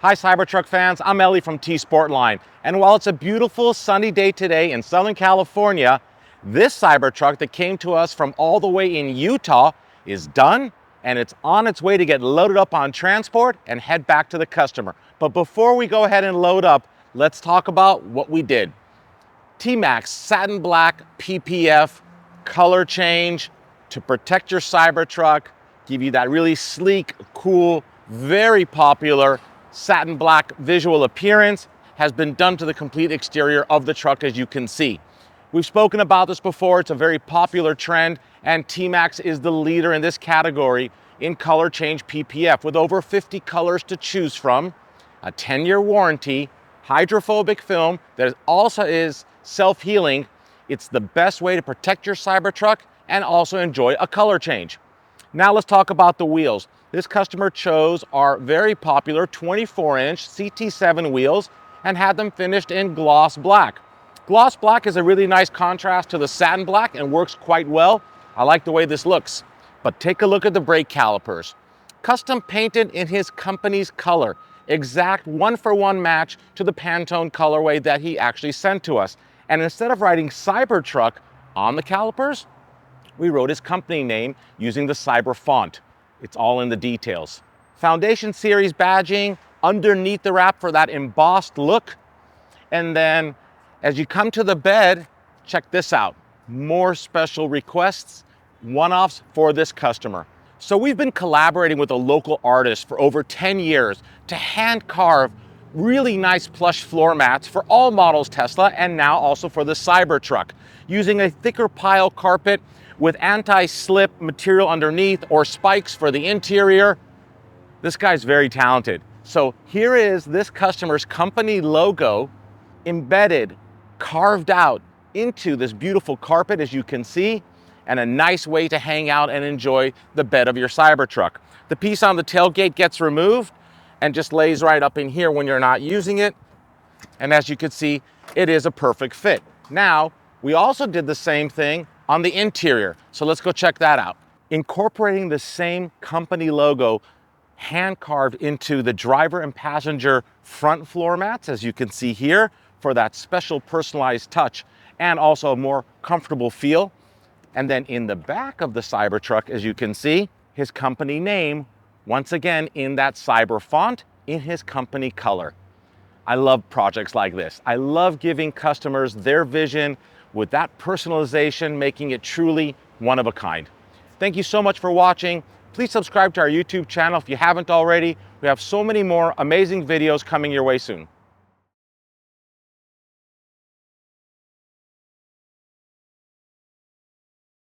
Hi Cybertruck fans, I'm Ellie from T-sportline, and while it's a beautiful sunny day today in Southern California, this Cybertruck that came to us from all the way in Utah is done and it's on its way to get loaded up on transport and head back to the customer. But before we go ahead and load up, let's talk about what we did. Tmaxx Satin Black PPF color change to protect your Cybertruck, give you that really sleek, cool, very popular satin black visual appearance has been done to the complete exterior of the truck, as you can see. We've spoken about this before. It's a very popular trend, and Tmaxx is the leader in this category in color change PPF with over 50 colors to choose from, a 10-year warranty, hydrophobic film that also is self-healing. It's the best way to protect your Cybertruck and also enjoy a color change. Now let's talk about the wheels. This customer chose our very popular 24-inch CT7 wheels and had them finished in gloss black. Gloss black is a really nice contrast to the satin black and works quite well. I like the way this looks. But take a look at the brake calipers. Custom painted in his company's color. Exact one-for-one match to the Pantone colorway that he actually sent to us. And instead of writing Cybertruck on the calipers, we wrote his company name using the Cyber font. It's all in the details. Foundation Series badging underneath the wrap for that embossed look. And then as you come to the bed, check this out. More special requests, one-offs for this customer. So we've been collaborating with a local artist for over 10 years to hand carve really nice plush floor mats for all models Tesla and now also for the Cybertruck, using a thicker pile carpet with anti-slip material underneath or spikes for the interior. This guy's very talented. So here is this customer's company logo embedded, carved out into this beautiful carpet, as you can see, and a nice way to hang out and enjoy the bed of your Cybertruck. The piece on the tailgate gets removed and just lays right up in here when you're not using it. And as you can see, it is a perfect fit. Now, we also did the same thing on the interior. So let's go check that out. Incorporating the same company logo hand carved into the driver and passenger front floor mats, as you can see here, for that special personalized touch and also a more comfortable feel. And then in the back of the Cybertruck, as you can see, his company name, once again in that Cyber font in his company color. I love projects like this. I love giving customers their vision with that personalization, making it truly one of a kind. Thank you so much for watching. Please subscribe to our YouTube channel if you haven't already. We have so many more amazing videos coming your way soon.